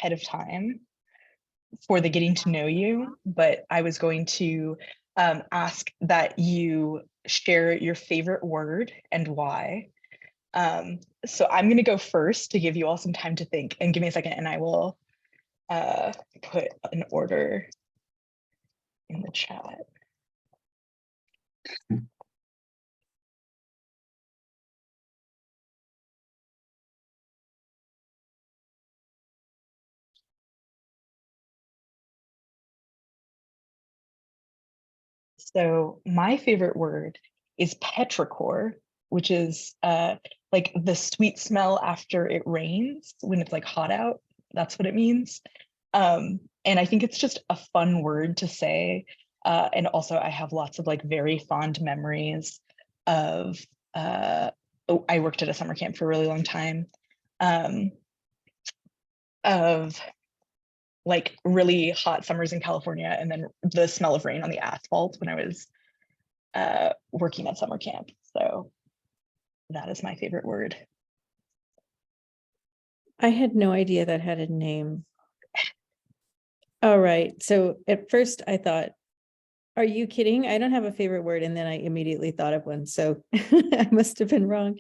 ahead of time for the getting to know you, but I was going to ask that you share your favorite word and why. So I'm going to go first to give you all some time to think, and give me a second and I will put an order in the chat. So my favorite word is petrichor, which is like the sweet smell after it rains when it's like hot out. That's what it means. And I think it's just a fun word to say. And also I have lots of like very fond memories of, I worked at a summer camp for a really long time, of like really hot summers in California, and then the smell of rain on the asphalt when I was working at summer camp. So that is my favorite word. I had no idea that had a name. All right. So at first I thought, are you kidding? I don't have a favorite word. And then I immediately thought of one. So I must have been wrong.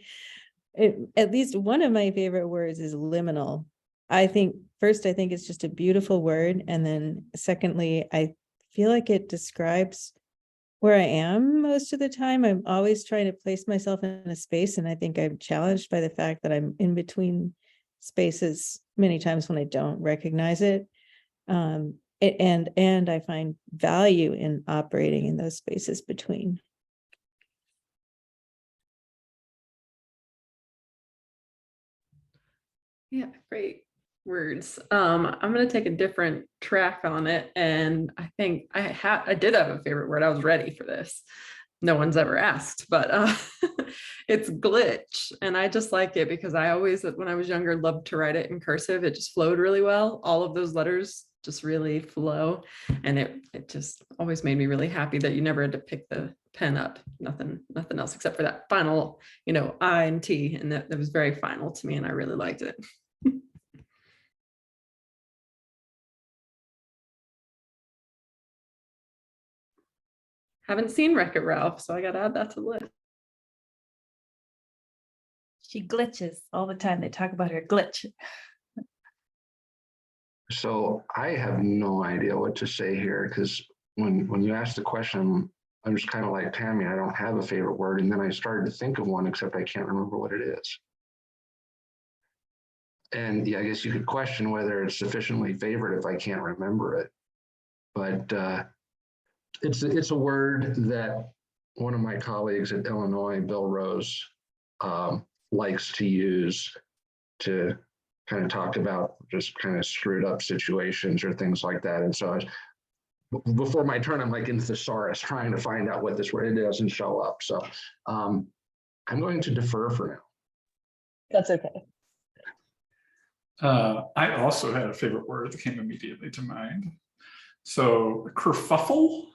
At least one of my favorite words is liminal. I think it's just a beautiful word. And then secondly, I feel like it describes where I am most of the time. I'm always trying to place myself in a space. And I think I'm challenged by the fact that I'm in between spaces many times when I don't recognize it. And I find value in operating in those spaces between. Yeah, great words. I'm going to take a different track on it, and I think I did have a favorite word. I was ready for this. No one's ever asked, but it's glitch, and I just like it because I always, when I was younger, loved to write it in cursive. It just flowed really well. All of those letters just really flow, and it just always made me really happy that you never had to pick the pen up. Nothing else except for that final, I and T, and that was very final to me, and I really liked it. Haven't seen Wreck-It Ralph, so I got to add that to the list. She glitches all the time. They talk about her glitch. So I have no idea what to say here, because when you asked the question, I'm just kind of like Tammy, I don't have a favorite word. And then I started to think of one, except I can't remember what it is. And yeah, I guess you could question whether it's sufficiently favorite if I can't remember it. But it's a word that one of my colleagues at Illinois, Bill Rose, likes to use to kind of talk about just kind of screwed up situations or things like that. And so before my turn, I'm like in thesaurus trying to find out what this word, it doesn't show up. So I'm going to defer for now. That's okay. I also had a favorite word that came immediately to mind. So kerfuffle.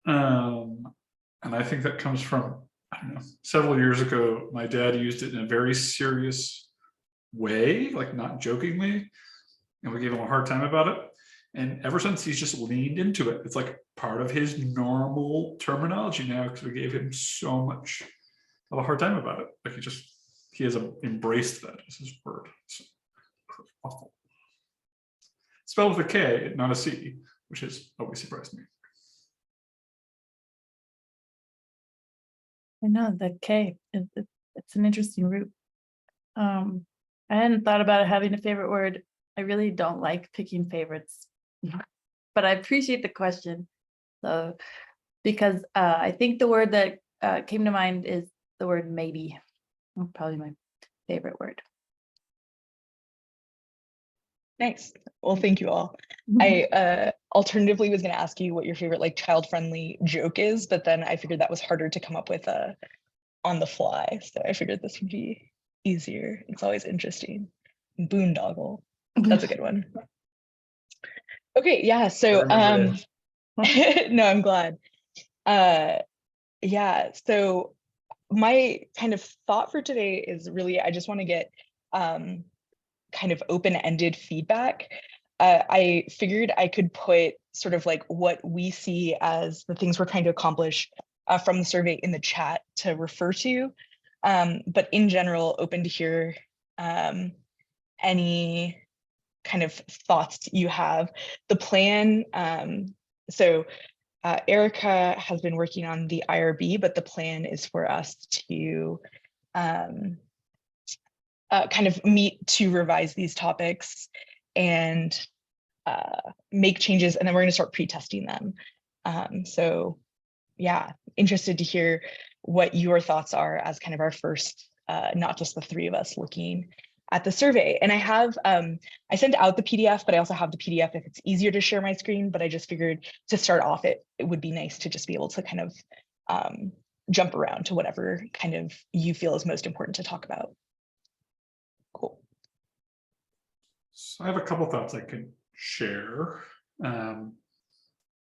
And I think that comes from, I don't know, several years ago, my dad used it in a very serious way, like not jokingly, and we gave him a hard time about it. And ever since, he's just leaned into it. It's like part of his normal terminology now, because we gave him so much of a hard time about it. Like he has embraced that as his word. So, kerfuffle. Spelled with a K, not a C, which has always surprised me. I know the K. It's an interesting root. I hadn't thought about it having a favorite word. I really don't like picking favorites, but I appreciate the question. So, because I think the word that came to mind is the word maybe. Probably my favorite word. Nice. Well, thank you all. I alternatively was going to ask you what your favorite like child-friendly joke is, but then I figured that was harder to come up with on the fly. So I figured this would be easier. It's always interesting. Boondoggle. That's a good one. Okay, yeah. So no, I'm glad. Yeah, so my kind of thought for today is really, I just want to get kind kind of open-ended feedback, I figured I could put sort of like what we see as the things we're trying to accomplish from the survey in the chat to refer to. But in general, open to hear any kind of thoughts you have. The plan, Erica has been working on the IRB, but the plan is for us to kind of meet to revise these topics and make changes, and then we're going to start pre-testing them. So yeah, interested to hear what your thoughts are as kind of our first, not just the three of us looking at the survey. And I have, I sent out the PDF, but I also have the PDF if it's easier to share my screen, but I just figured to start off, it would be nice to just be able to kind of jump around to whatever kind of you feel is most important to talk about. Cool. So I have a couple thoughts I could share.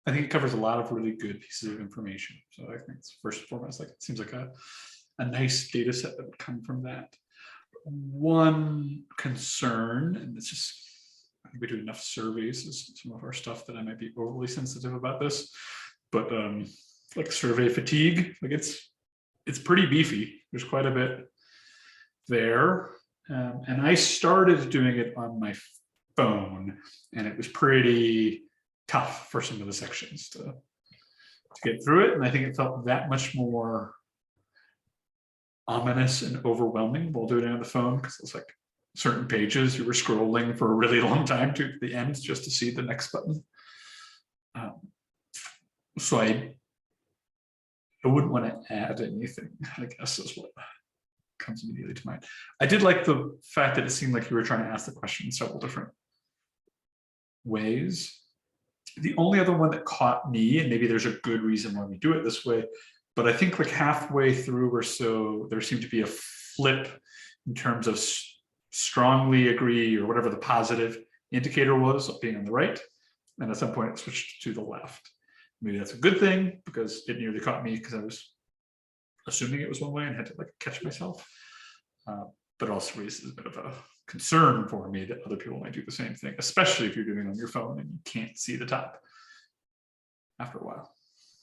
I think it covers a lot of really good pieces of information. So I think it's first and foremost, like it seems like a nice data set that would come from that. One concern, and it's just, I think we do enough surveys as some of our stuff that I might be overly sensitive about this, but like survey fatigue, like it's pretty beefy. There's quite a bit there. And I started doing it on my phone, and it was pretty tough for some of the sections to get through it. And I think it felt that much more ominous and overwhelming while doing it on the phone, because it's like certain pages you were scrolling for a really long time to the end just to see the next button. So I wouldn't want to add anything, I guess, is what comes immediately to mind. I did like the fact that it seemed like you were trying to ask the question in several different ways. The only other one that caught me, and maybe there's a good reason why we do it this way, but I think like halfway through or so, there seemed to be a flip in terms of strongly agree or whatever the positive indicator was being on the right. And at some point it switched to the left. Maybe that's a good thing because it nearly caught me because I was assuming it was one way and had to like catch myself. But also raises a bit of a concern for me that other people might do the same thing, especially if you're doing it on your phone and you can't see the top after a while.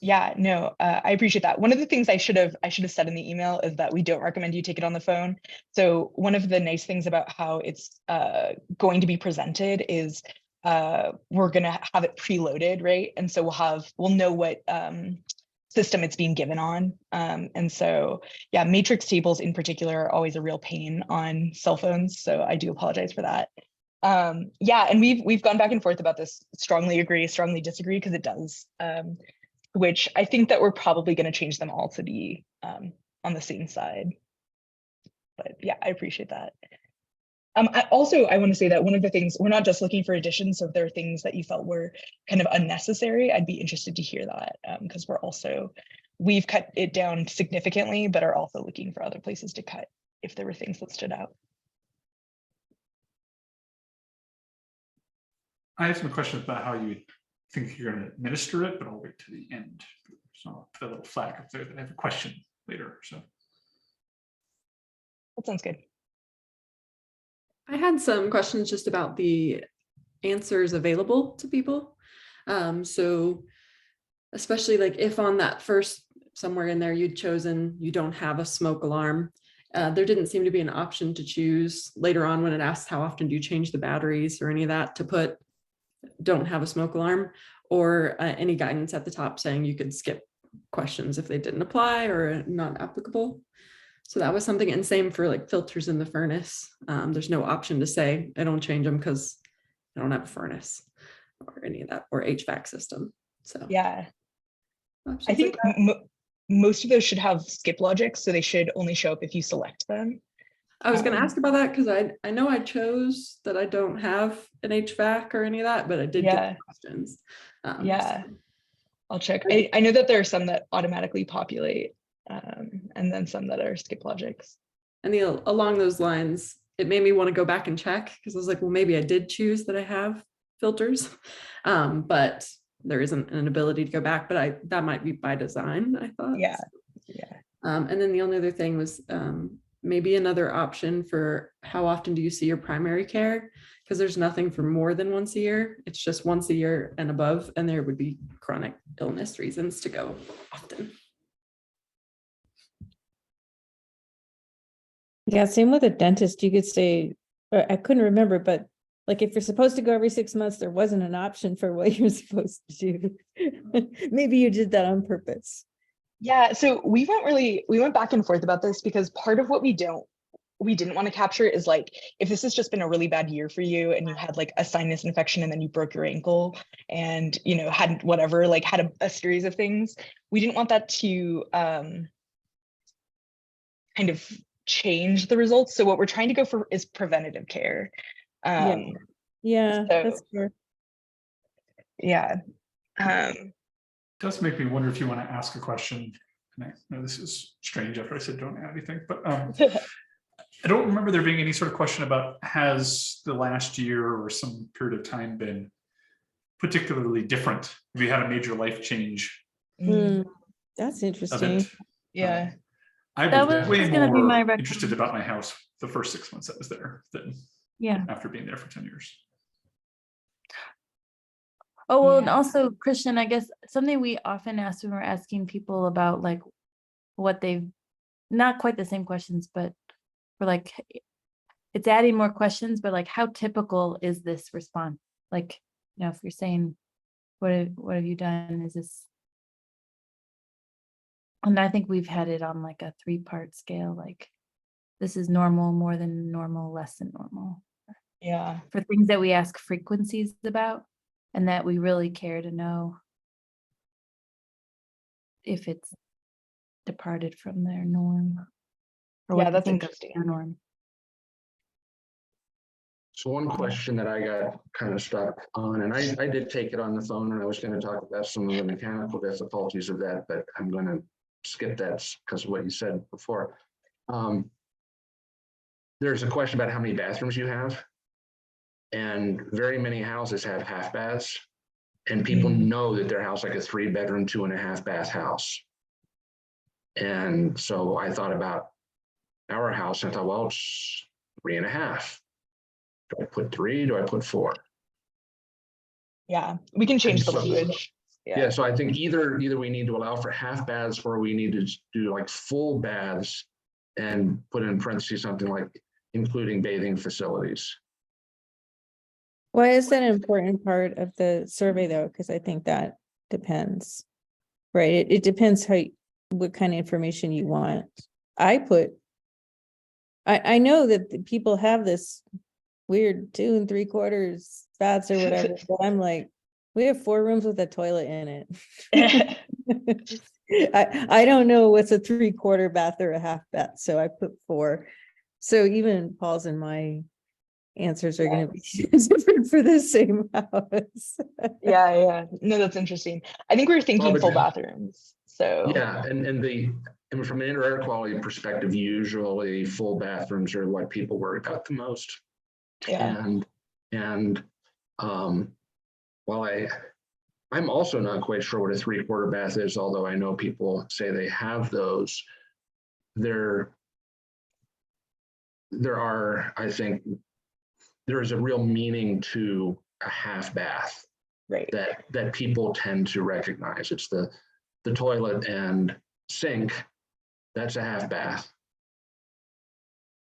Yeah, no, I appreciate that. One of the things I should have said in the email is that we don't recommend you take it on the phone. So one of the nice things about how it's going to be presented is we're going to have it preloaded, right? And so we'll know what system it's being given on. And so, yeah, matrix tables in particular are always a real pain on cell phones. So I do apologize for that. Yeah, and we've gone back and forth about this, strongly agree, strongly disagree, because it does. Which I think that we're probably going to change them all to be on the same side. But yeah, I appreciate that. I want to say that one of the things, we're not just looking for additions, so if there are things that you felt were kind of unnecessary, I'd be interested to hear that, because we've cut it down significantly, but are also looking for other places to cut if there were things that stood out. I have some questions about how you think you're going to administer it, but I'll wait to the end. So I'll put a little flag up there that I have a question later. So That sounds good. I had some questions just about the answers available to people. So especially like if on that first, somewhere in there you'd chosen you don't have a smoke alarm, there didn't seem to be an option to choose later on when it asked how often do you change the batteries or any of that to put don't have a smoke alarm, or any guidance at the top saying you could skip questions if they didn't apply or not applicable. So that was something, and same for like filters in the furnace. There's no option to say I don't change them because I don't have a furnace or any of that, or HVAC system. So Yeah, I options think like that. most of those should have skip logic, so they should only show up if you select them. I was going to ask about that because I know I chose that I don't have an HVAC or any of that, but I did get the questions. Yeah, I'll check. I know that there are some that automatically populate, and then some that are skip logics. And along those lines, it made me want to go back and check because I was like, well, maybe I did choose that I have filters, but there isn't an ability to go back. But that might be by design, I thought. Yeah. And then the only other thing was maybe another option for how often do you see your primary care? Because there's nothing for more than once a year. It's just once a year and above, and there would be chronic illness reasons to go often. Yeah, same with a dentist. You could say, I couldn't remember, but like if you're supposed to go every 6 months, there wasn't an option for what you're supposed to do. Maybe you did that on purpose. Yeah, so we went back and forth about this because part of what we didn't want to capture is like, if this has just been a really bad year for you and you had like a sinus infection and then you broke your ankle and, you know, had whatever, like had a series of things, we didn't want that to kind of change the results. So what we're trying to go for is preventative care. Yeah, so, that's fair. Yeah. Does make me wonder if you want to ask a question. And I know this is strange after I said don't add anything, but I don't remember there being any sort of question about has the last year or some period of time been particularly different? Have you had a major life change That's of interesting. it? Yeah. I That was was way gonna be my more interested about my house the first 6 months I was there than Yeah. after being there for 10 years. Oh, well, and Yeah. also, Christian, I guess something we often ask when we're asking people about like what they've, not quite the same questions, but we're like, it's adding more questions, but like, how typical is this response? Like, you know, if you're saying, what have you done? Is this, and I think we've had it on like a 3-part scale, like this is normal, more than normal, less than normal. Yeah. For things that we ask frequencies about and that we really care to know if it's departed from their norm or Yeah, what they that's think of interesting. their norm. So one question that I got kind of stuck on, and I did take it on the phone and I was going to talk about some of the mechanical difficulties of that, but I'm going to skip that because of what you said before. There's a question about how many bathrooms you have. And very many houses have half baths. And people know that their house like a 3-bedroom, 2.5 bath house. And so I thought about our house and I thought, well, it's 3.5. Do I put 3? Do I put 4? Yeah. We can change the So- language. Yeah, so I think either we need to allow for half baths or we need to do like full baths and put in parentheses something like including bathing facilities. Why is that an important part of the survey though? Because I think that depends, right? It depends what kind of information you want. I know that the people have this weird 2 3/4 baths or whatever, but I'm like, we have 4 rooms with a toilet in it. I don't know what's a 3/4 bath or a half bath, so I put 4. So even Paul's and my answers are going to be different for the same house. Yeah. No, that's interesting. I think we were thinking but- full bathrooms. So Yeah, and from an indoor air quality perspective, usually full bathrooms are what people worry about the most. yeah. And while I'm also not quite sure what a 3/4 bath is, although I know people say they have those. There are, I think, there is a real meaning to a half bath Right. that people tend to recognize. It's the toilet and sink. That's a half bath.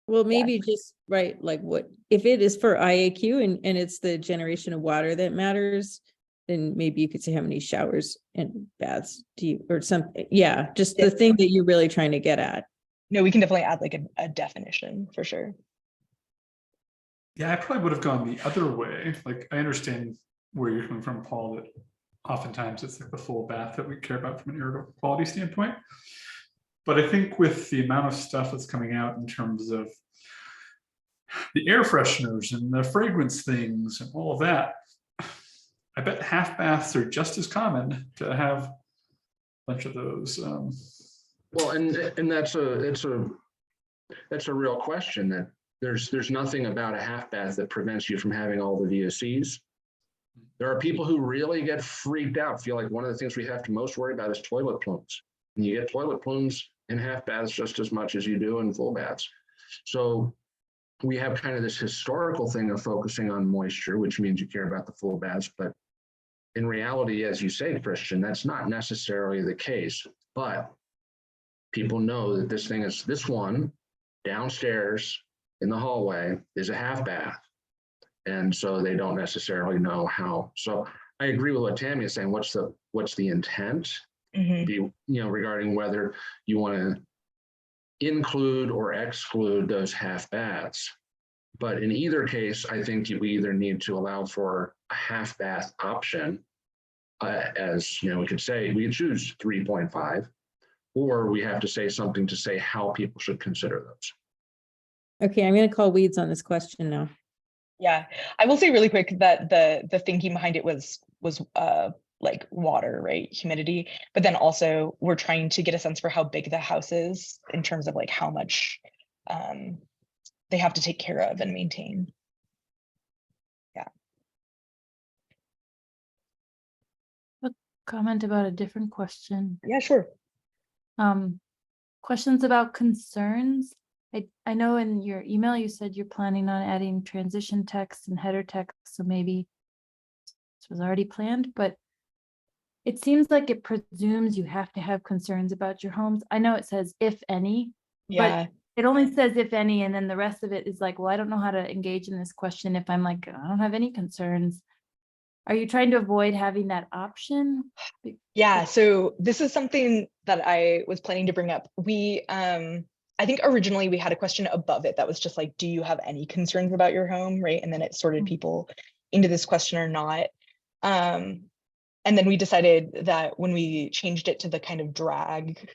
Well, maybe just right, like what if it is for IAQ and it's the generation of water that matters, then maybe you could say how many showers and baths do you or something. Yeah, just the thing that you're really trying to get at. No, we can definitely add like a definition for sure. Yeah, I probably would have gone the other way. Like, I understand where you're coming from, Paul, that oftentimes it's like the full bath that we care about from an air quality standpoint. But I think with the amount of stuff that's coming out in terms of the air fresheners and the fragrance things and all of that, I bet half baths are just as common to have a bunch of those. Well, and that's a real question that there's nothing about a half bath that prevents you from having all the VOCs. There are people who really get freaked out, feel like one of the things we have to most worry about is toilet plumes. And you get toilet plumes in half baths just as much as you do in full baths. So we have kind of this historical thing of focusing on moisture, which means you care about the full baths, but in reality, as you say, Christian, that's not necessarily the case. But people know that this one downstairs in the hallway is a half bath. And so they don't necessarily know how. So I agree with what Tammy is saying. What's the intent? Mhm. Regarding whether you want to include or exclude those half baths. But in either case, I think we either need to allow for a half bath option, as we could say, we could choose 3.5, or we have to say something to say how people should consider those. Okay, I'm gonna call weeds on this question now. Yeah, I will say really quick that the thinking behind it was like water, right? Humidity, but then also we're trying to get a sense for how big the house is in terms of like how much they have to take care of and maintain. Comment about a different question. Yeah, sure. Questions about concerns. I know in your email you said you're planning on adding transition text and header text, so maybe this was already planned, but it seems like it presumes you have to have concerns about your homes. I know it says if any, Yeah. but it only says if any, and then the rest of it is like, well, I don't know how to engage in this question if I'm like, I don't have any concerns. Are you trying to avoid having that option? Yeah, so this is something that I was planning to bring up. I think originally we had a question above it that was just like, do you have any concerns about your home, right? And then it sorted people into this question or not. And then we decided that when we changed it to the kind of drag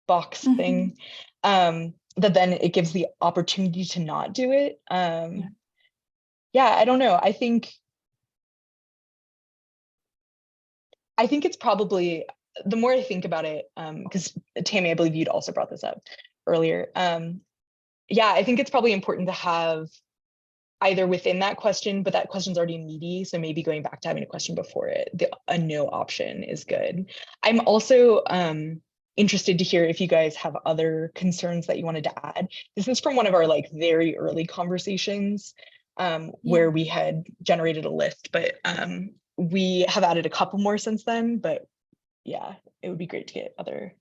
box thing, that then it gives the opportunity to not do it. Yeah, I don't know. I think it's probably, the more I think about it, because Tammy, I believe you'd also brought this up earlier. Yeah, I think it's probably important to have either within that question, but that question's already meaty, so maybe going back to having a question before it, a no option is good. I'm also interested to hear if you guys have other concerns that you wanted to add. This is from one of our like very early conversations where we had generated a list, but we have added a couple more since then, but yeah, it would be great to get other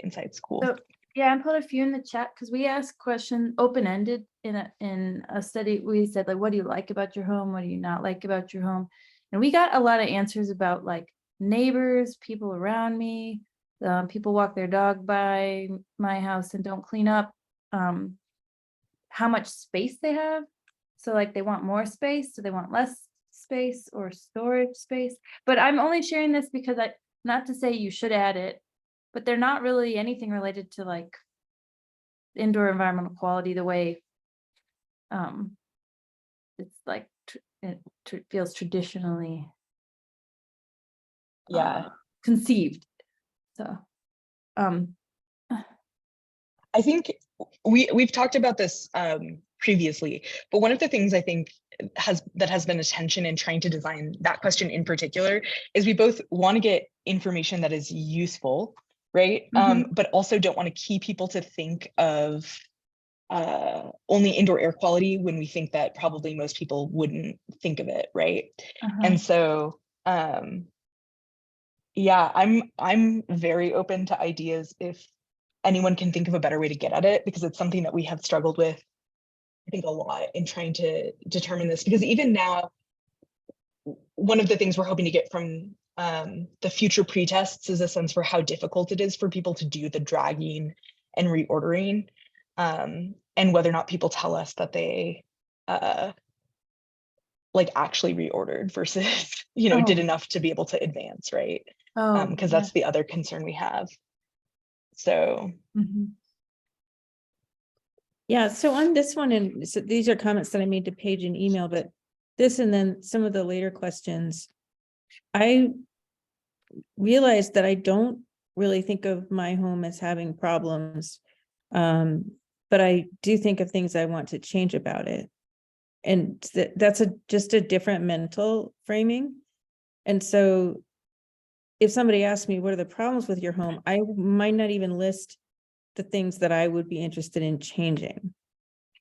insights. Cool. So, yeah, I put a few in the chat because we asked questions open-ended in a study. We said like, what do you like about your home? What do you not like about your home? And we got a lot of answers about like neighbors, people around me, people walk their dog by my house and don't clean up, how much space they have. So like they want more space, so they want less space or storage space. But I'm only sharing this because not to say you should add it, but they're not really anything related to like indoor environmental quality the way it's like it feels traditionally conceived. So I think we've talked about this previously, but one of the things I think has been a tension in trying to design that question in particular is we both want to get information that is useful, right? But also don't want to key people to think of only indoor air quality when we think that probably most people wouldn't think of it, right? And so yeah, I'm very open to ideas if anyone can think of a better way to get at it, because it's something that we have struggled with, I think, a lot in trying to determine this, because even now, one of the things we're hoping to get from the future pre-tests is a sense for how difficult it is for people to do the dragging and reordering, and whether or not people tell us that they like actually reordered versus, did enough to be able to advance, right? Because that's the other concern we have. So yeah, so on this one, and so these are comments that I made to Paige in email, but this and then some of the later questions, I realized that I don't really think of my home as having problems, but I do think of things I want to change about it. And that's just a different mental framing. And so if somebody asks me, what are the problems with your home? I might not even list the things that I would be interested in changing.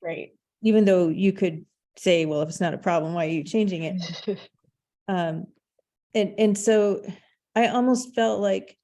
Right. even though you could say, well, if it's not a problem, why are you changing it? And so I almost felt like,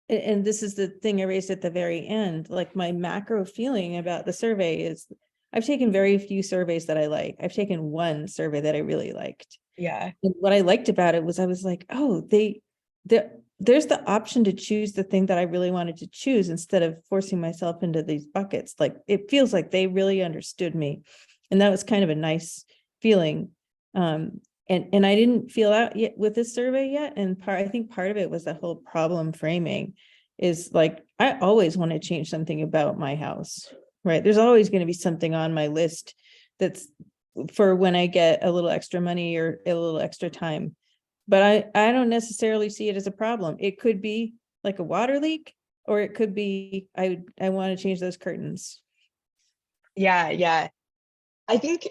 and this is the thing I raised at the very end, like my macro feeling about the survey is I've taken very few surveys that I like. I've taken one survey that I really liked. Yeah. And what I liked about it was I was like, oh, there's the option to choose the thing that I really wanted to choose instead of forcing myself into these buckets. Like it feels like they really understood me. And that was kind of a nice feeling. And I didn't feel out yet with this survey yet. And I think part of it was that whole problem framing is like, I always want to change something about my house, right? There's always going to be something on my list that's for when I get a little extra money or a little extra time. But I don't necessarily see it as a problem. It could be like a water leak, or it could be, I want to change those curtains. Yeah. Yeah. I think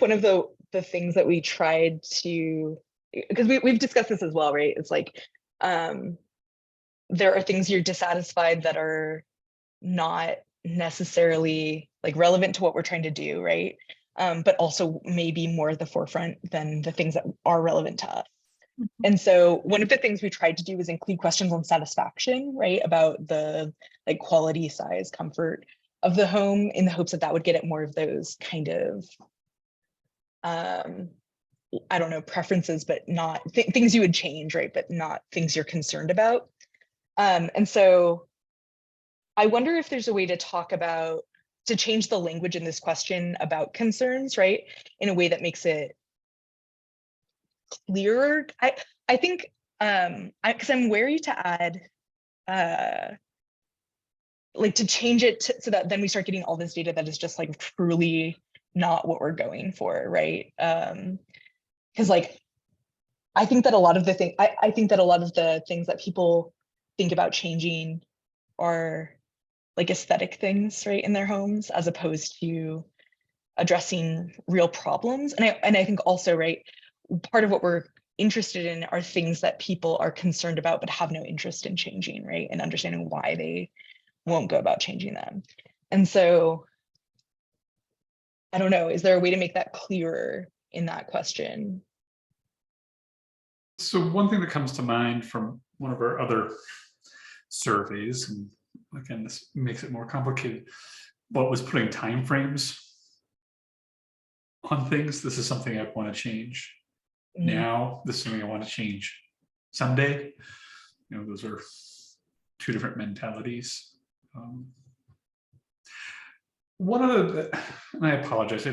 one of the things that we tried to, because we've discussed this as well, right? It's like there are things you're dissatisfied that are not necessarily like relevant to what we're trying to do, right? But also maybe more at the forefront than the things that are relevant to us. And so one of the things we tried to do was include questions on satisfaction, right? About the like quality, size, comfort of the home, in the hopes that that would get at more of those kind of, I don't know, preferences, but not things you would change, right? But not things you're concerned about. And so I wonder if there's a way to to change the language in this question about concerns, right? In a way that makes it clearer. I think, because I'm wary to add, like to change it so that then we start getting all this data that is just like truly not what we're going for, right? Because like, I think that a lot of the things that people think about changing are like aesthetic things, right, in their homes, as opposed to addressing real problems. And I think also, right, part of what we're interested in are things that people are concerned about but have no interest in changing, right, and understanding why they won't go about changing them. And so I don't know, is there a way to make that clearer in that question? So one thing that comes to mind from one of our other surveys, and again, this makes it more complicated, but was putting timeframes on things. This is something I want to change now. This is something I want to change someday. You know, those are two different mentalities. One of the, and I apologize,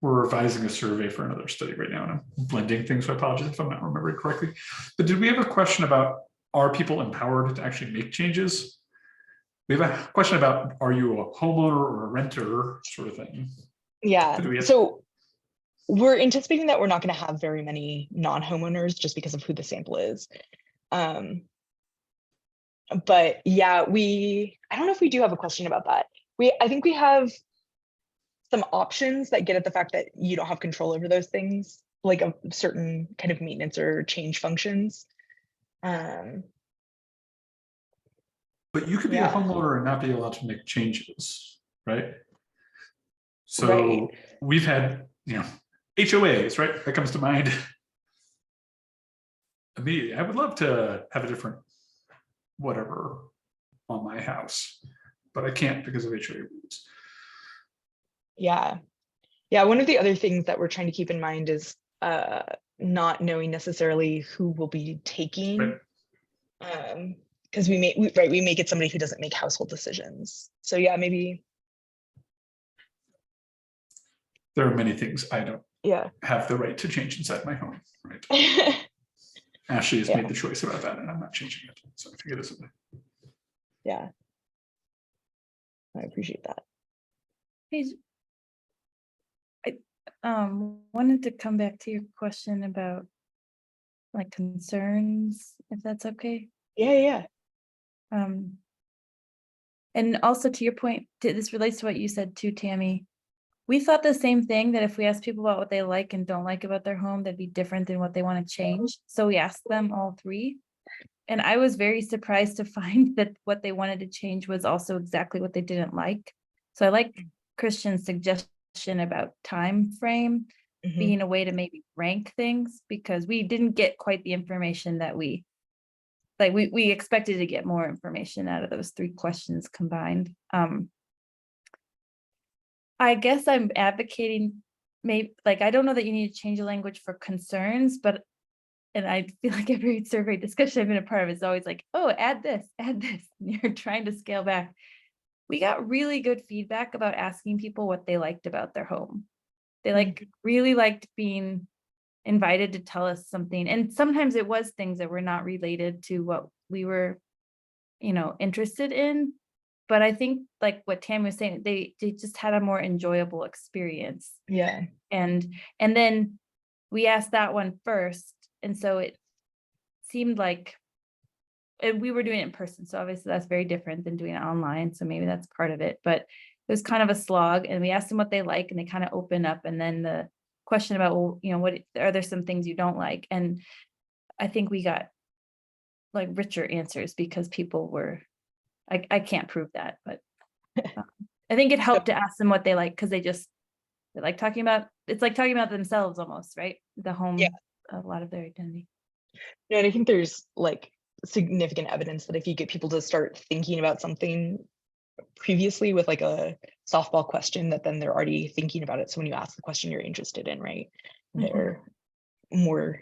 we're revising a survey for another study right now, and I'm blending things, so I apologize if I'm not remembering correctly. But did we have a question about, are people empowered to actually make changes? We have a question about, are you a homeowner or a renter, sort of thing. Yeah, so we're anticipating that we're not going to have very many non-homeowners just because of who the sample is. But yeah, I don't know if we do have a question about that. I think we have some options that get at the fact that you don't have control over those things, like a certain kind of maintenance or change functions. But you could be a homeowner and not be allowed to make changes, right? So we've had, HOAs, right? That comes to mind immediately. I would love to have a different whatever on my house, but I can't because of HOA rules. Yeah. One of the other things that we're trying to keep in mind is not knowing necessarily who will be taking, because we may get somebody who doesn't make household decisions. So yeah, maybe. There are many things I don't have the right to change inside my home, right? Ashley has made the choice about that, and I'm not changing it. So I figure this out. Yeah, I appreciate that. Paige, I wanted to come back to your question about like concerns, if that's okay. Yeah. And also to your point, this relates to what you said too, Tammy. We thought the same thing, that if we asked people about what they like and don't like about their home, that'd be different than what they want to change. So we asked them all three. and I was very surprised to find that what they wanted to change was also exactly what they didn't like. So I like Christian's suggestion about time frame Mhm. being a way to maybe rank things, because we didn't get quite the information that we expected to get more information out of those 3 questions combined. I guess I'm advocating maybe, like, I don't know that you need to change the language for concerns, but, and I feel like every survey discussion I've been a part of is always like, oh, add this, and you're trying to scale back. We got really good feedback about asking people what they liked about their home. They really liked being invited to tell us something. And sometimes it was things that were not related to what we were, interested in. But I think, like what Tammy was saying, they just had a more enjoyable experience. Yeah. And then we asked that one first. And so it seemed like, and we were doing it in person. So obviously that's very different than doing it online. So maybe that's part of it. But it was kind of a slog, and we asked them what they like, and they kind of open up. And then the question about, well, what are there some things you don't like? And I think we got like richer answers because people were, I can't prove that, but I think it helped to ask them what they like, because they like talking about, it's like talking about themselves almost, right? The home, Yeah. a lot of their identity. No, and I think there's like significant evidence that if you get people to start thinking about something previously with like a softball question, that then they're already thinking about it. So when you ask the question you're interested in, right, they're more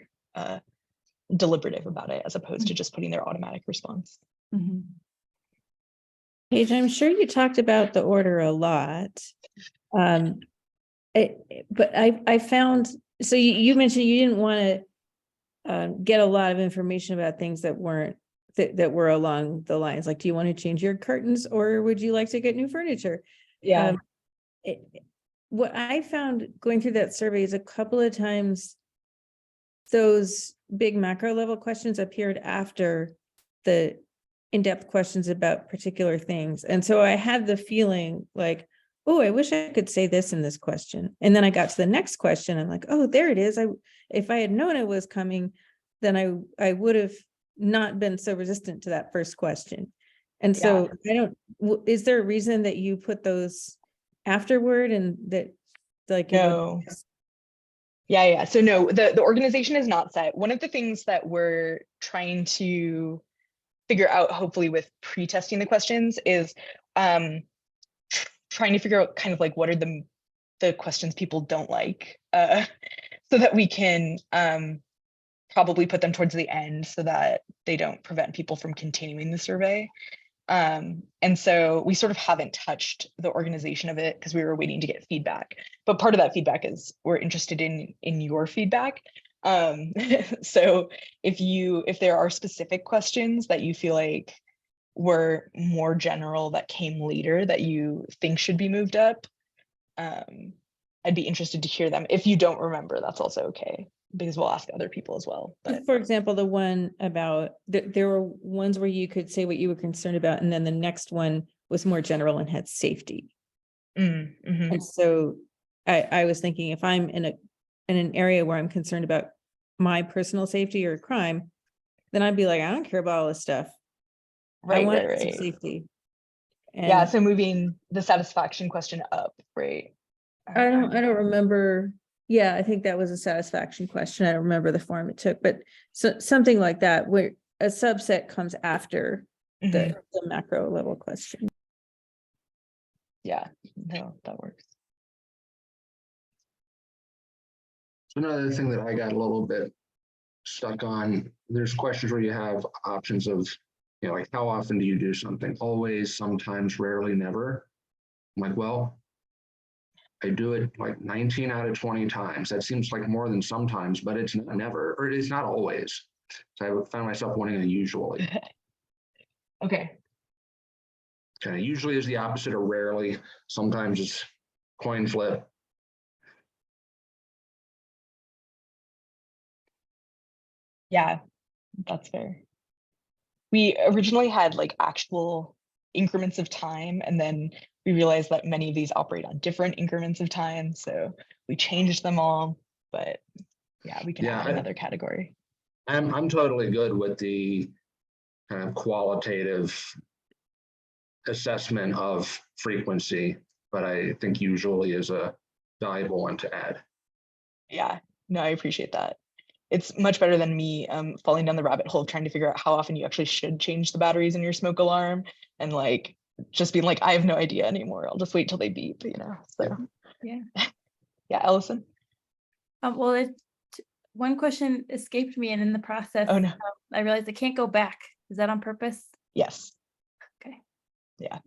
deliberative about it, as opposed to just putting their automatic response. Paige, I'm sure you talked about the order a lot. But I found, so you mentioned you didn't want to get a lot of information about things that weren't, that were along the lines, like, do you want to change your curtains, or would you like to get new furniture? Yeah. What I found going through that survey is a couple of times those big macro level questions appeared after the in-depth questions about particular things. And so I had the feeling like, oh, I wish I could say this in this question. And then I got to the next question. I'm like, oh, there it is. If I had known it was coming, then I would have not been so resistant to that first question. And so is there a reason that you put those afterward, and that like, No. Yeah. So no, the organization is not set. One of the things that we're trying to figure out, hopefully with pre-testing the questions, is trying to figure out kind of like what are the questions people don't like, so that we can probably put them towards the end so that they don't prevent people from continuing the survey. And so we sort of haven't touched the organization of it because we were waiting to get feedback. But part of that feedback is we're interested in your feedback. So if there are specific questions that you feel like were more general that came later that you think should be moved up, I'd be interested to hear them. If you don't remember, that's also okay, because we'll ask other people as well. But for example, the one about, there were ones where you could say what you were concerned about, and then the next one was more general and had safety. And so I was thinking, if I'm in an area where I'm concerned about my personal safety or crime, then I'd be like, I don't care about all this stuff. I want some safety. And yeah, so moving the satisfaction question up, right? I don't remember. Yeah, I think that was a satisfaction question. I don't remember the form it took, but something like that, where a subset comes after the macro level question. Yeah, no, that works. Another thing that I got a little bit stuck on, there's questions where you have options of, like, how often do you do something? Always, sometimes, rarely, never. I'm like, well, I do it like 19 out of 20 times. That seems like more than sometimes, but it's not never, or it's not always. So I found myself wanting a usually. Okay. Kind of usually is the opposite of rarely. Sometimes it's coin flip. Yeah, that's fair. We originally had like actual increments of time, and then we realized that many of these operate on different increments of time. So we changed them all, but yeah, we can add another category. I'm totally good with the kind of qualitative assessment of frequency, but I think usually is a valuable one to add. Yeah, no, I appreciate that. It's much better than me falling down the rabbit hole of trying to figure out how often you actually should change the batteries in your smoke alarm, and like just being like, I have no idea anymore. I'll just wait till they beep, you know. So Yeah. yeah, Allison. Well, one question escaped me, and in the process, Oh no. I realized I can't go back. Is that on purpose? Yes. Okay. Yeah.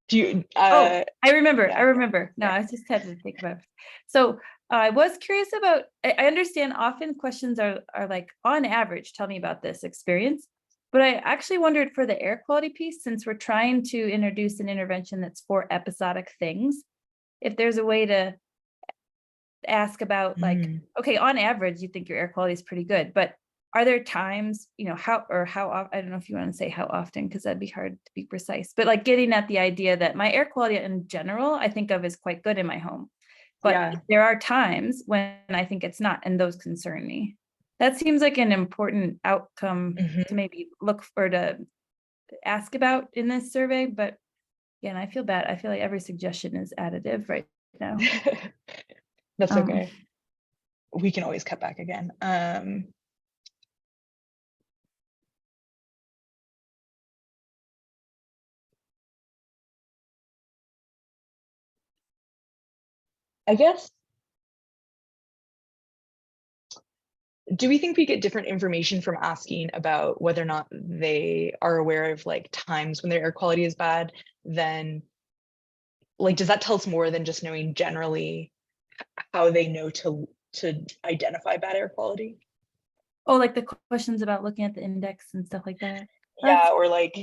Do you I remember. yeah. I remember. No, Yeah. I just had to think about it. So I was curious about, I understand often questions are like, on average, tell me about this experience. But I actually wondered for the air quality piece, since we're trying to introduce an intervention that's for episodic things, if there's a way to ask about like, okay, on average, you think your air quality is pretty good, but are there times, you know, how often, I don't know if you want to say how often, because that'd be hard to be precise, but like getting at the idea that my air quality in general, I think of as quite good in my home. But Yeah. there are times when I think it's not, and those concern me. That seems like an important outcome to maybe look for, to ask about in this survey. But again, I feel bad. I feel like every suggestion is additive right now. That's okay. We can always cut back again. I guess, do we think we get different information from asking about whether or not they are aware of like times when their air quality is bad? Then like, does that tell us more than just knowing generally how they know to identify bad air quality? Oh, like the questions about looking at the index and stuff like that. Yeah, or like,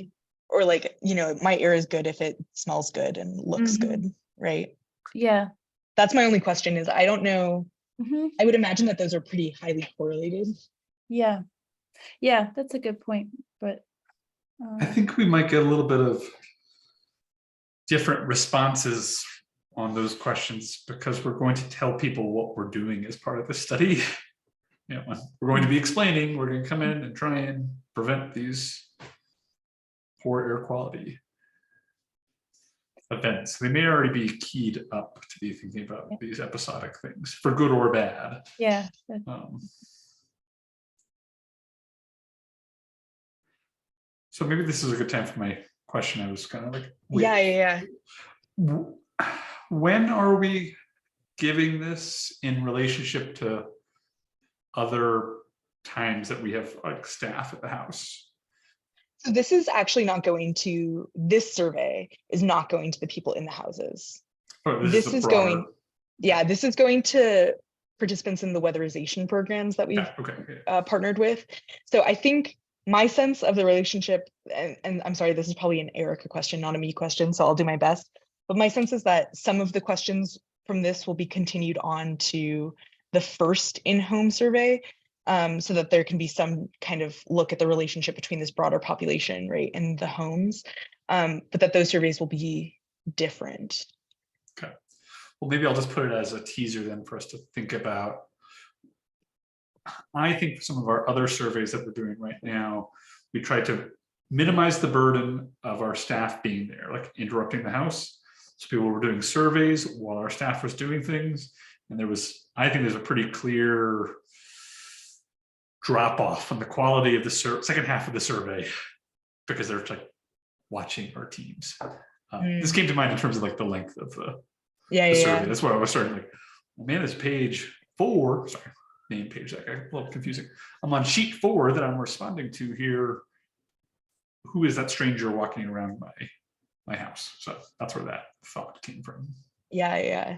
you know, my air is good if it smells good and looks good, right? Yeah. That's my only question, is I don't know. Mhm. I would imagine that those are pretty highly correlated. Yeah. Yeah, that's a good point. But I think we might get a little bit of different responses on those questions because we're going to tell people what we're doing as part of the study. You know, we're going to be explaining, we're going to come in and try and prevent these poor air quality events. They may already be keyed up to be thinking about these episodic things, for good or bad. Yeah. So maybe this is a good time for my question. I was kind of like, Yeah. When are we giving this in relationship to other times that we have like staff at the house? So this is actually not going to, this survey is not going to the people in the houses. Oh, this is going, yeah, this is going to participants in the weatherization programs that we've partnered with. So I think my sense of the relationship, and I'm sorry, this is probably an Erica question, not a me question, so I'll do my best. But my sense is that some of the questions from this will be continued on to the first in-home survey, so that there can be some kind of look at the relationship between this broader population, right, and the homes, but that those surveys will be different. Okay. Well, maybe I'll just put it as a teaser then for us to think about. I think for some of our other surveys that we're doing right now, we try to minimize the burden of our staff being there, like interrupting the house. So people were doing surveys while our staff was doing things. And I think there's a pretty clear drop off on the quality of the second half of the survey because they're like watching our teams. This came to mind in terms of like the length of the survey. That's why I was starting like, well, man, this page 4, sorry, name page, that got a little confusing. I'm on sheet 4 that I'm responding to here. Who is that stranger walking around my house? So that's where that thought came from. Yeah.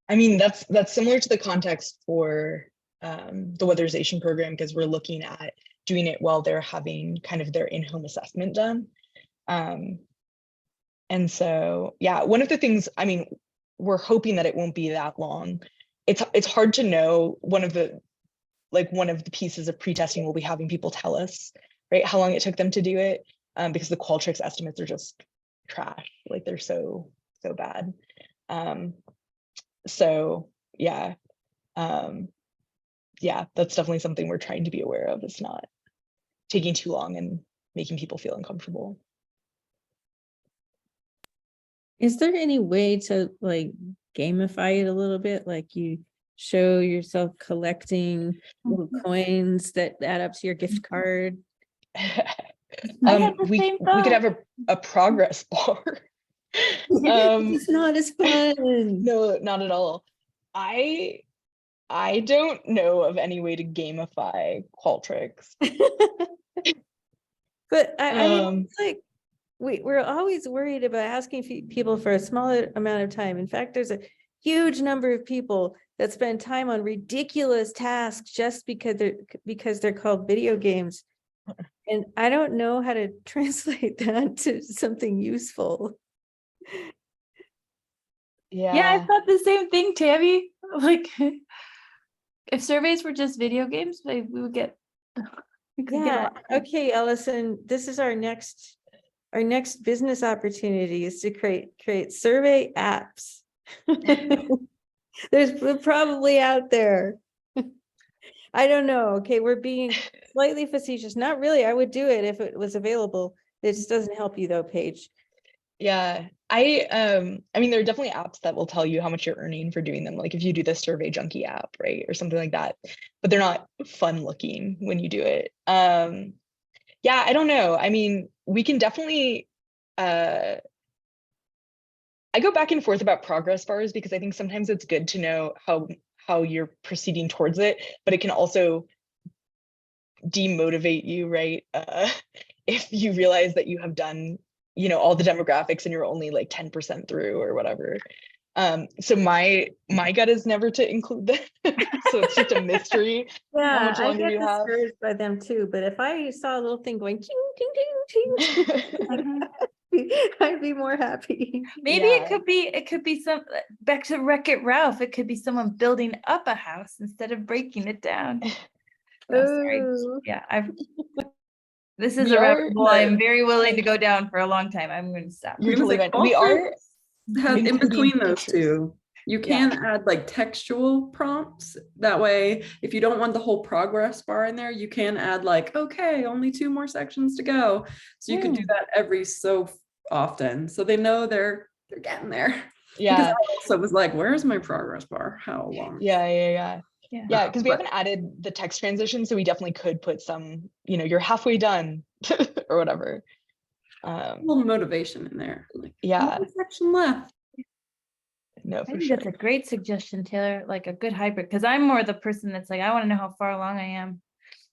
I mean, that's similar to the context for the weatherization program, because we're looking at doing it while they're having kind of their in-home assessment done. And so, yeah, one of the things, I mean, we're hoping that it won't be that long. It's hard to know. One of the pieces of pre-testing will be having people tell us, right, how long it took them to do it, because the Qualtrics estimates are just trash. Like they're so bad. So yeah. yeah, that's definitely something we're trying to be aware of. It's not taking too long and making people feel uncomfortable. Is there any way to like gamify it a little bit? Like you show yourself collecting little coins that add up to your gift card? I had the same We could thought. have a progress bar. It's not as fun. No, not at all. I don't know of any way to gamify Qualtrics. But I mean, it's Um, like we're always worried about asking people for a smaller amount of time. In fact, there's a huge number of people that spend time on ridiculous tasks just because they're called video games. And I don't know how to translate that to something useful. Yeah, I yeah. thought the same thing, Tammy. Like, if surveys were just video games, we would get. We could get a Yeah, lot. okay, Ellison, this is our next business opportunity is to create survey apps. They're probably out there. I don't know. Okay, we're being slightly facetious. Not really. I would do it if it was available. It just doesn't help you though, Paige. Yeah, I mean, there are definitely apps that will tell you how much you're earning for doing them. Like if you do the Survey Junkie app, right, or something like that, but they're not fun looking when you do it. Yeah, I don't know. I mean, we can definitely, I go back and forth about progress bars because I think sometimes it's good to know how you're proceeding towards it, but it can also demotivate you, right? If you realize that you have done, all the demographics and you're only like 10% through or whatever. So my gut is never to include that. So it's just a mystery how Yeah, much I longer get you have. discouraged by them too, but if I saw a little thing going ting, ting, ting, ting, ting, I'd be more happy. Maybe Yeah. it could be some back to Wreck-It Ralph. It could be someone building up a house instead of breaking it down. No, sorry. Ooh. Yeah, this is We a rabbit are- hole I'm very willing to go down for a long time. I'm going to stop. You're I'm gonna totally say fine. We are has in including between those pictures. two. You can add like textual prompts. That way, if you don't want the whole progress bar in there, you can add like, okay, only 2 more sections to go. So you can do that every so often. So they know they're getting there. Because Yeah. I also was like, where's my progress bar? How long? Yeah, because we But- haven't added the text transition, so we definitely could put some, you're halfway done or whatever. A little motivation in there. Like, Yeah. one section left. No, I for think sure. that's a great suggestion, Taylor, like a good hybrid, because I'm more the person that's like, I want to know how far along I am.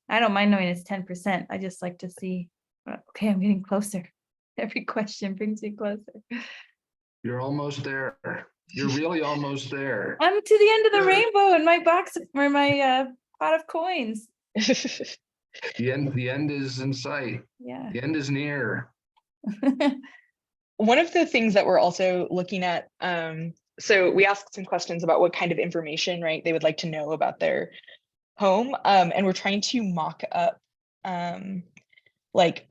I don't mind knowing it's 10%. I just like to see, okay, I'm getting closer. Every question brings me closer. You're almost there. You're really almost there. I'm to the end of the rainbow in my box or my pot of coins. The end is in sight. Yeah. The end is near. One of the things that we're also looking at, so we asked some questions about what kind of information, right, they would like to know about their home, and we're trying to mock up like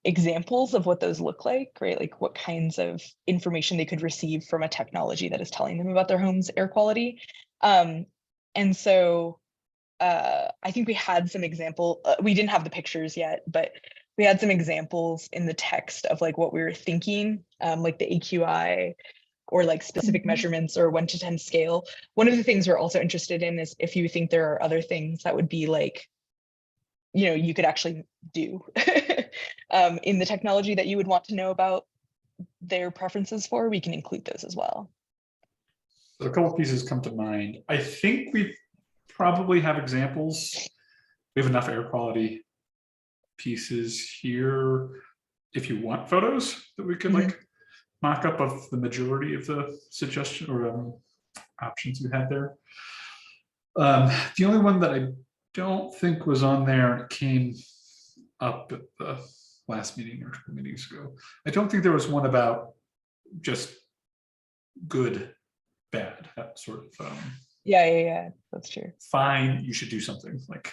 examples of what those look like, right? Like what kinds of information they could receive from a technology that is telling them about their home's air quality. And so I think we had some example, we didn't have the pictures yet, but we had some examples in the text of like what we were thinking, like the AQI or like specific measurements or 1 to 10 scale. One of the things we're also interested in is if you think there are other things that would be like, you could actually do in the technology that you would want to know about their preferences for, we can include those as well. So a couple pieces come to mind. I think we probably have examples. We have enough air quality pieces here. If you want photos that we could like mock up of the majority of the suggestion or options you had there. The only one that I don't think was on there, and it came up at the last meeting or 2 meetings ago. I don't think there was one about just good, bad, that sort of Yeah, that's true. fine, you should do something. Like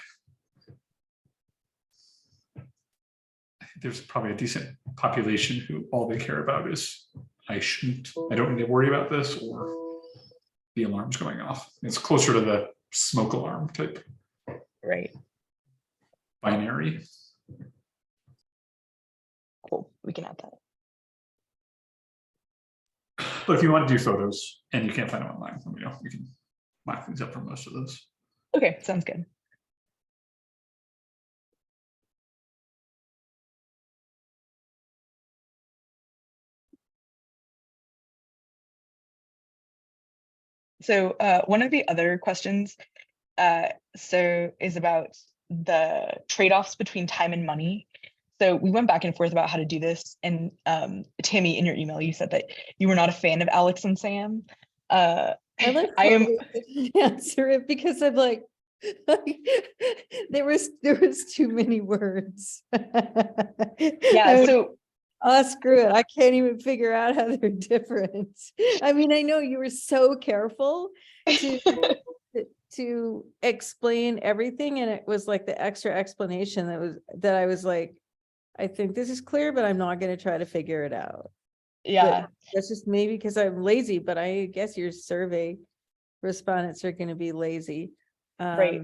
I think there's probably a decent population who all they care about is I don't need to worry about this, or the alarm's going off. It's closer to the smoke alarm type Right. binary. Cool. We can add that. But if you want to do photos and you can't find them online, let me know. We can mock things up for most of those. Okay, sounds good. So one of the other questions is about the trade-offs between time and money. So we went back and forth about how to do this. And Tammy, in your email, you said that you were not a fan of Alex and Sam. I like I am. to answer it because I'm like, there was too many words. Yeah. So oh, screw it. I can't even figure out how they're different. I mean, I know you were so careful to explain everything, and it was like the extra explanation that I was like, I think this is clear, but I'm not going to try to figure it out. yeah. But that's just maybe because I'm lazy, but I guess your survey respondents are going to be lazy. Right.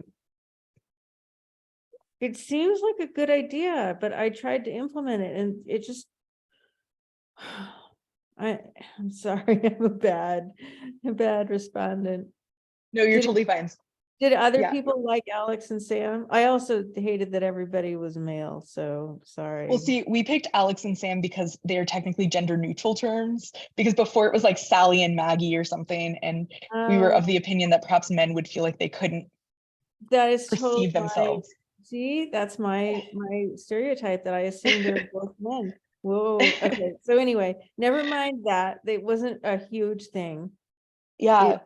It seems like a good idea, but I tried to implement it and it just, I'm sorry, I'm a bad respondent. No, you're totally fine. Did other Yeah. people like Alex and Sam? I also hated that everybody was male, so sorry. Well, see, we picked Alex and Sam because they are technically gender neutral terms, because before it was like Sally and Maggie or something. And we were of the opinion that perhaps men would feel like they couldn't that is perceive themselves. See, that's my stereotype that I assumed they're both men. Whoa. Okay. So anyway, never mind that. It wasn't a huge thing. Yeah.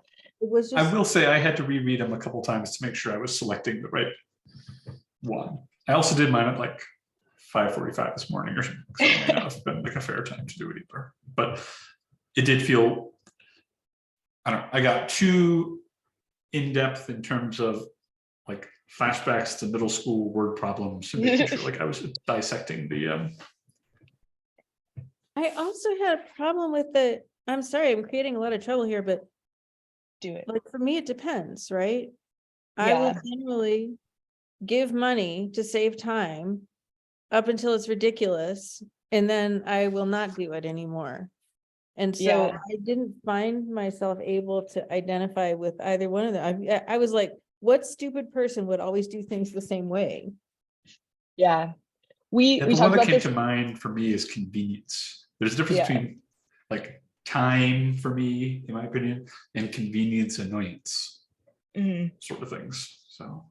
It was just. I will say I had to reread them a couple times to make sure I was selecting the right one. I also did mine at like 5:45 this morning or something, so it may not have been like a fair time to do it either. But it did feel, I don't know, I got too in depth in terms of like flashbacks to middle school word problems and making sure like I was dissecting the I also had a problem with the, I'm sorry, I'm creating a lot of trouble here, but Do it. like for me, it depends, right? I will Yeah. generally give money to save time up until it's ridiculous, and then I will not do it anymore. And so Yeah. I didn't find myself able to identify with either one of them. I was like, what stupid person would always do things the same way? Yeah. We the one talked that about came this. to mind for me is convenience. There's a difference Yeah. between like time for me, in my opinion, and convenience annoyance Mhm. sort of things. So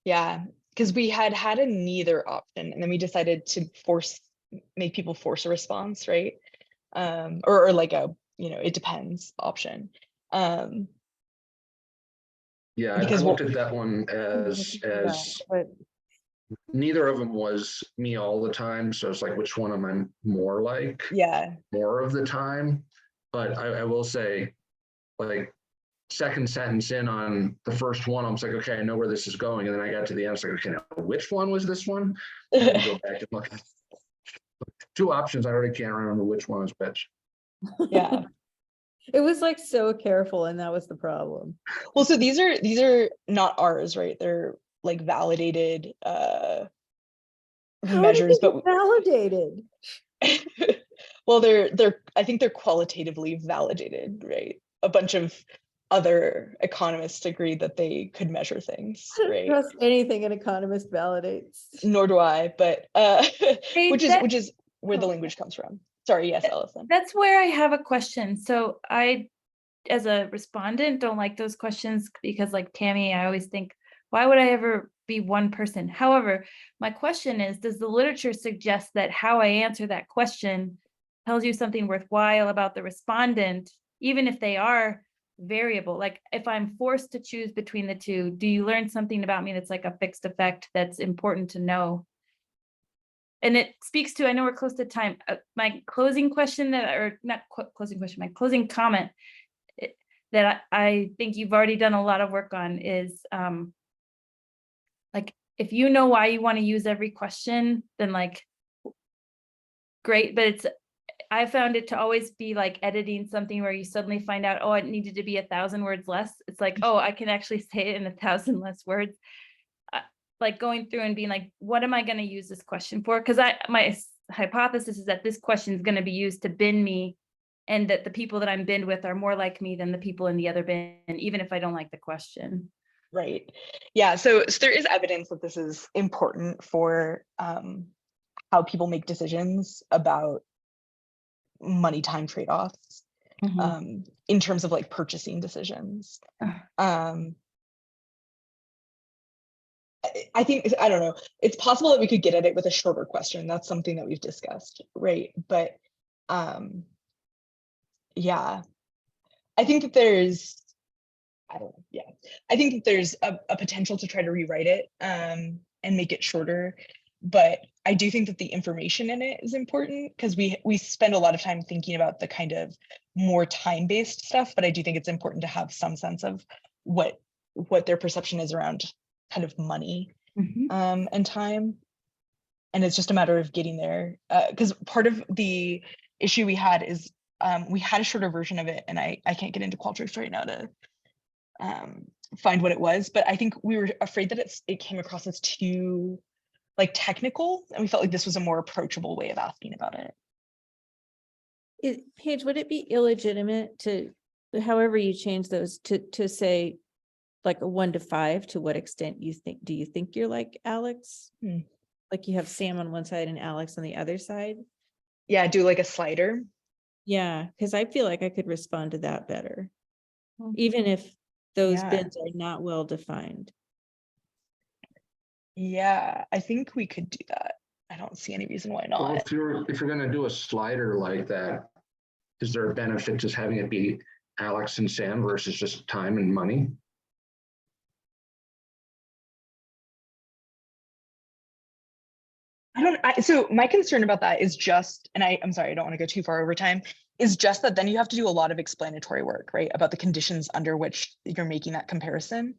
Yeah, because we had a neither option, and then we decided to make people force a response, right? Or like a, it depends option. Yeah, I Because looked at that one as But neither of them was me all the time. So it's like, which one am I more like yeah, more of the time? But I will say, like, second sentence in on the first one, I was like, okay, I know where this is going. And then I got to the end, I was like, okay, now which one was this one? And then go back and look at two options. I already can't remember which one was which. yeah. it was like so careful, and that was the problem. Well, so these are not ours, right? They're like validated How measures, did they but get validated? well, I think they're qualitatively validated, right? A bunch of other economists agreed that they could measure things, right? Trust anything an economist validates. Nor do I, but Hey, which is where the oh. language comes from. Sorry, yes, Allison. That's where I have a question. So I, as a respondent, don't like those questions because like Tammy, I always think, why would I ever be one person? However, my question is, does the literature suggest that how I answer that question tells you something worthwhile about the respondent, even if they are variable? Like if I'm forced to choose between the two, do you learn something about me that's like a fixed effect that's important to know? And it speaks to, I know we're close to time, my closing question my closing comment that I think you've already done a lot of work on is like, if you know why you want to use every question, then like, great, but I found it to always be like editing something where you suddenly find out, oh, it needed to be 1,000 words less. It's like, oh, I can actually say it in 1,000 less words. Like going through and being like, what am I going to use this question for? Because my hypothesis is that this question is going to be used to bin me, and that the people that I'm binned with are more like me than the people in the other bin, even if I don't like the question. Right. Yeah. So there is evidence that this is important for how people make decisions about money time trade-offs in terms of like purchasing decisions. I think, I don't know, it's possible that we could get at it with a shorter question. That's something that we've discussed, right? But yeah, I think that there's, I don't know, yeah. I think that there's a potential to try to rewrite it and make it shorter. But I do think that the information in it is important, because we spend a lot of time thinking about the kind of more time-based stuff, but I do think it's important to have some sense of what their perception is around kind of money and time. And it's just a matter of getting there. Because part of the issue we had is we had a shorter version of it, and I can't get into Qualtrics right now to find what it was, but I think we were afraid that it came across as too like technical, and we felt like this was a more approachable way of asking about it. Paige, would it be illegitimate to, however you change those, to say like a 1 to 5, to what extent do you think you're like Alex? Like you have Sam on one side and Alex on the other side? Yeah, do like a slider. Yeah, because I feel like I could respond to that better, even if those bins are not well defined. Yeah, I think we could do that. I don't see any reason why not. Well, if you're going to do a slider like that, is there a benefit just having it be Alex and Sam versus just time and money? So my concern about that is just, and I'm sorry, I don't want to go too far over time, is just that then you have to do a lot of explanatory work, right? About the conditions under which you're making that comparison,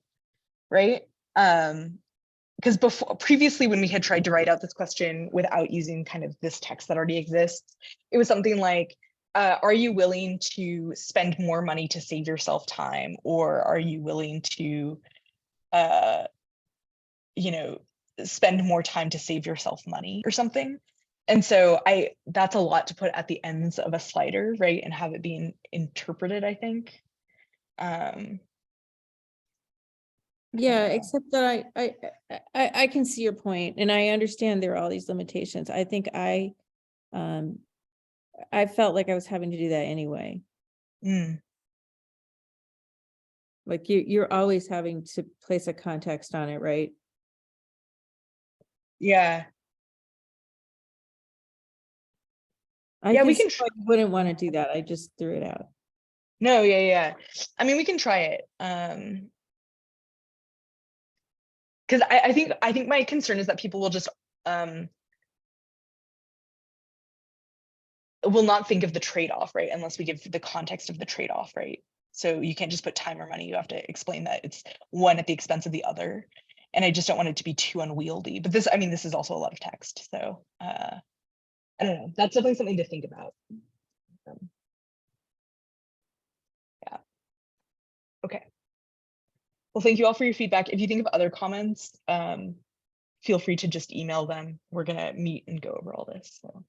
right? Because previously when we had tried to write out this question without using kind of this text that already exists, it was something like, are you willing to spend more money to save yourself time? Or are you willing to, spend more time to save yourself money or something? And so that's a lot to put at the ends of a slider, right? And have it being interpreted, I think. Yeah, except that I can see your point, and I understand there are all these limitations. I think I felt like I was having to do that anyway. Like you're always having to place a context on it, right? Yeah. I We can wouldn't want to do that. I just threw it out. No, yeah. I mean, we can try it. Because I think my concern is that people will just will not think of the trade-off, right? Unless we give the context of the trade-off, right? So you can't just put time or money. You have to explain that it's one at the expense of the other. And I just don't want it to be too unwieldy. But this is also a lot of text. So I don't know. That's definitely something to think about. Yeah. Okay. Well, thank you all for your feedback. If you think of other comments, feel free to just email them. We're gonna meet and go over all this. So.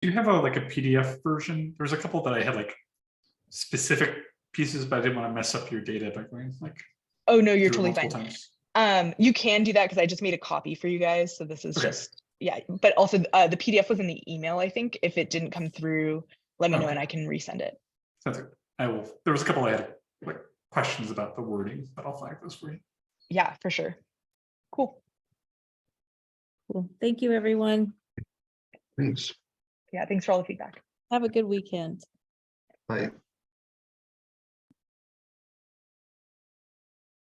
Do you have a PDF version? There was a couple that I had like specific pieces, but I didn't want to mess up your data by going like. Oh no, you're totally fine. Times. You can do that because I just made a copy for you guys. So this is just, yeah, but also the PDF was in the email, I think. If it didn't come through, let me know and I can resend it. Sounds good. I will. There was a couple I had like questions about the wording, but I'll flag those for you. Yeah, for sure. Cool. Thank you, everyone. Thanks. Yeah, thanks for all the feedback. Have a good weekend. Bye.